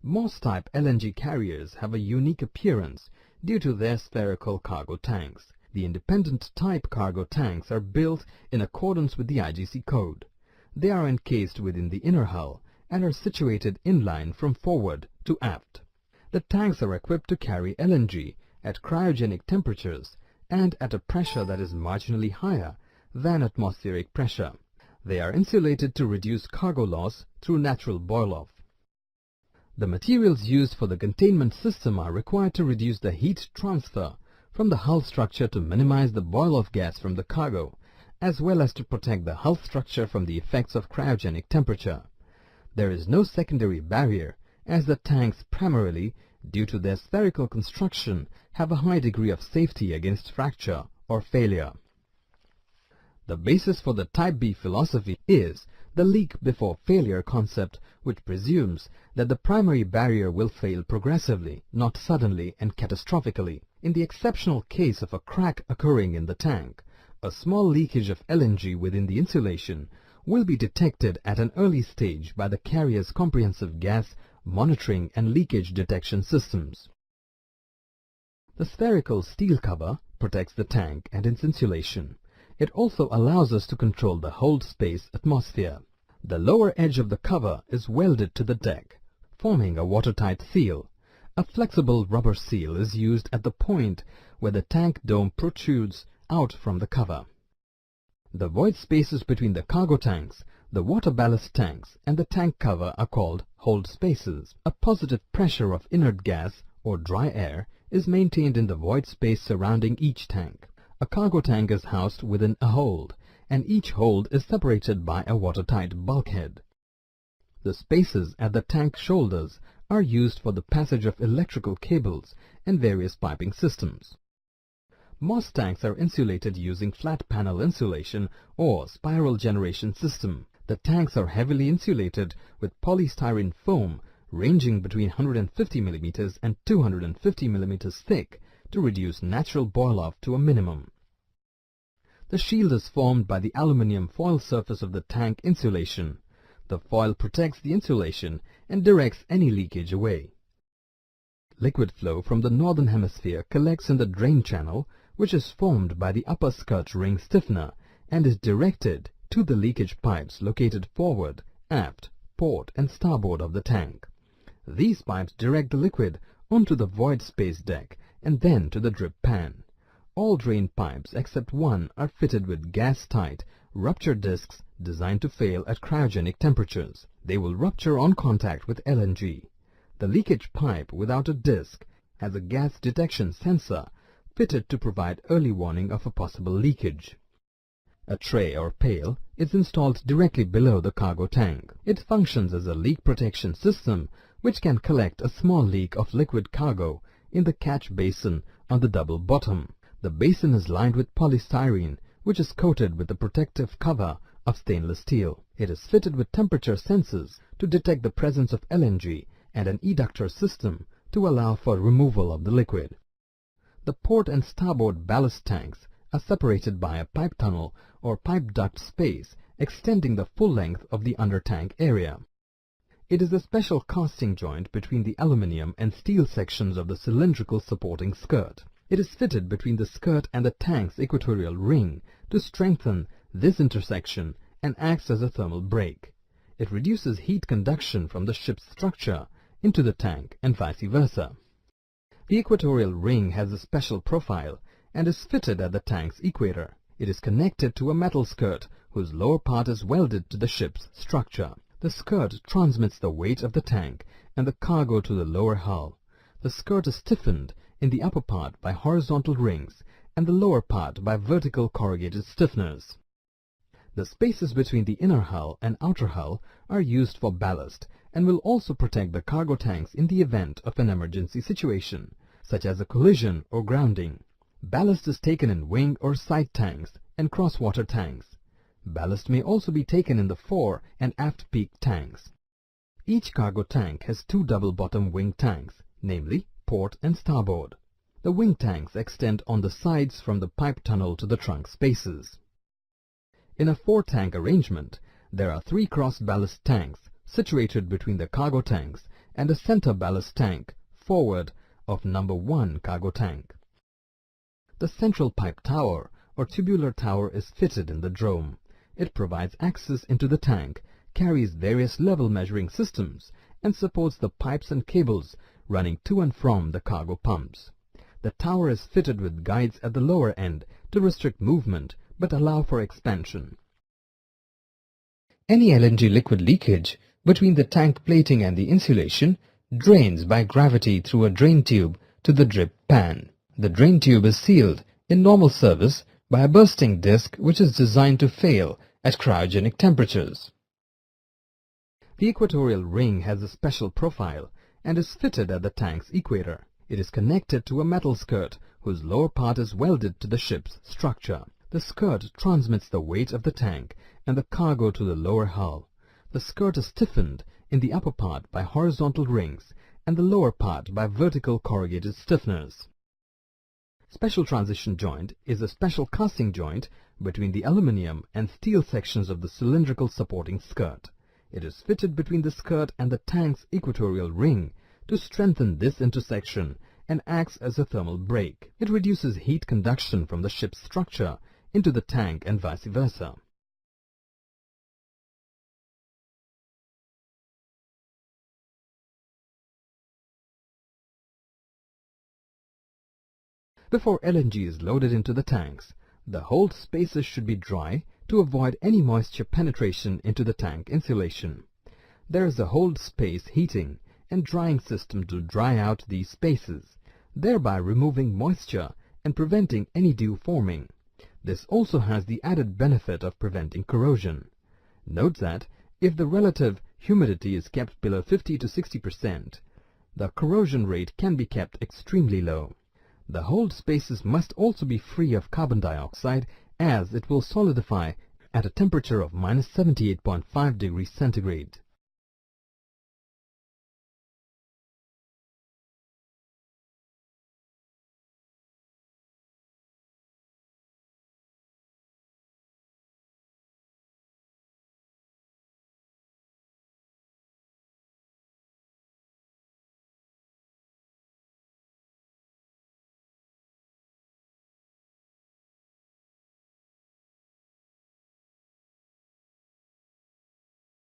Moss-type LNG carriers have a unique appearance due to their spherical cargo tanks. The independent type cargo tanks are built in accordance with the IGC code. They are encased within the inner hull and are situated inline from forward to aft. The tanks are equipped to carry LNG at cryogenic temperatures and at a pressure that is marginally higher than atmospheric pressure. They are insulated to reduce cargo loss through natural boil-off. The materials used for the containment system are required to reduce the heat transfer from the hull structure to minimize the boil-off gas from the cargo, as well as to protect the hull structure from the effects of cryogenic temperature. There is no secondary barrier, as the tanks primarily, due to their spherical construction, have a high degree of safety against fracture or failure. The basis for the Type B philosophy is the leak before failure concept, which presumes that the primary barrier will fail progressively, not suddenly and catastrophically. In the exceptional case of a crack occurring in the tank, a small leakage of LNG within the insulation will be detected at an early stage by the carrier's comprehensive gas monitoring and leakage detection systems. The spherical steel cover protects the tank and its insulation. It also allows us to control the hold space atmosphere. The lower edge of the cover is welded to the deck, forming a watertight seal. A flexible rubber seal is used at the point where the tank dome protrudes out from the cover. The void spaces between the cargo tanks, the water ballast tanks, and the tank cover are called hold spaces. A positive pressure of inert gas or dry air is maintained in the void space surrounding each tank. A cargo tank is housed within a hold, and each hold is separated by a watertight bulkhead. The spaces at the tank shoulders are used for the passage of electrical cables and various piping systems. Moss tanks are insulated using flat panel insulation or spiral generation system. The tanks are heavily insulated with polystyrene foam ranging between 150 mm and 250 mm thick to reduce natural boil-off to a minimum. The shield is formed by the aluminum foil surface of the tank insulation. The foil protects the insulation and directs any leakage away. Liquid flow from the northern hemisphere collects in the drain channel, which is formed by the upper skirt ring stiffener and is directed to the leakage pipes located forward, aft, port and starboard of the tank. These pipes direct the liquid onto the void space deck and then to the drip pan. All drain pipes except one are fitted with gas-tight rupture discs designed to fail at cryogenic temperatures. They will rupture on contact with LNG. The leakage pipe without a disc has a gas detection sensor fitted to provide early warning of a possible leakage. A tray or pail is installed directly below the cargo tank. It functions as a leak protection system which can collect a small leak of liquid cargo in the catch basin on the double bottom. The basin is lined with polystyrene, which is coated with a protective cover of stainless steel. It is fitted with temperature sensors to detect the presence of LNG and an eductor system to allow for removal of the liquid. The port and starboard ballast tanks are separated by a pipe tunnel or pipe duct space extending the full length of the under-tank area. It is a special casting joint between the aluminum and steel sections of the cylindrical supporting skirt. It is fitted between the skirt and the tank's equatorial ring to strengthen this intersection and acts as a thermal brake. It reduces heat conduction from the ship's structure into the tank and vice versa. The equatorial ring has a special profile and is fitted at the tank's equator. It is connected to a metal skirt whose lower part is welded to the ship's structure. The skirt transmits the weight of the tank and the cargo to the lower hull. The skirt is stiffened in the upper part by horizontal rings and the lower part by vertical corrugated stiffeners. The spaces between the inner hull and outer hull are used for ballast and will also protect the cargo tanks in the event of an emergency situation, such as a collision or grounding. Ballast is taken in wing or side tanks and cross-water tanks. Ballast may also be taken in the fore and aft peak tanks. Each cargo tank has two double-bottom wing tanks, namely port and starboard. The wing tanks extend on the sides from the pipe tunnel to the trunk spaces. In a four-tank arrangement, there are three cross-ballast tanks situated between the cargo tanks and a center ballast tank forward of number 1 cargo tank. The central pipe tower or tubular tower is fitted in the drome. It provides access into the tank, carries various level measuring systems, and supports the pipes and cables running to and from the cargo pumps. The tower is fitted with guides at the lower end to restrict movement but allow for expansion. Any LNG liquid leakage between the tank plating and the insulation drains by gravity through a drain tube to the drip pan. The drain tube is sealed in normal service by a bursting disc which is designed to fail at cryogenic temperatures. The equatorial ring has a special profile and is fitted at the tank's equator. It is connected to a metal skirt whose lower part is welded to the ship's structure. The skirt transmits the weight of the tank and the cargo to the lower hull. The skirt is stiffened in the upper part by horizontal rings and the lower part by vertical corrugated stiffeners. Special transition joint is a special casting joint between the aluminum and steel sections of the cylindrical supporting skirt. It is fitted between the skirt and the tank's equatorial ring to strengthen this intersection and acts as a thermal brake. It reduces heat conduction from the ship's structure into the tank and vice versa. Before LNG is loaded into the tanks, the hold spaces should be dry to avoid any moisture penetration into the tank insulation. There is a hold space heating and drying system to dry out these spaces, thereby removing moisture and preventing any dew forming. This also has the added benefit of preventing corrosion. Note that if the relative humidity is kept below 50 to 60%, the corrosion rate can be kept extremely low. The hold spaces must also be free of carbon dioxide, as it will solidify at a temperature of -78.5 degrees centigrade.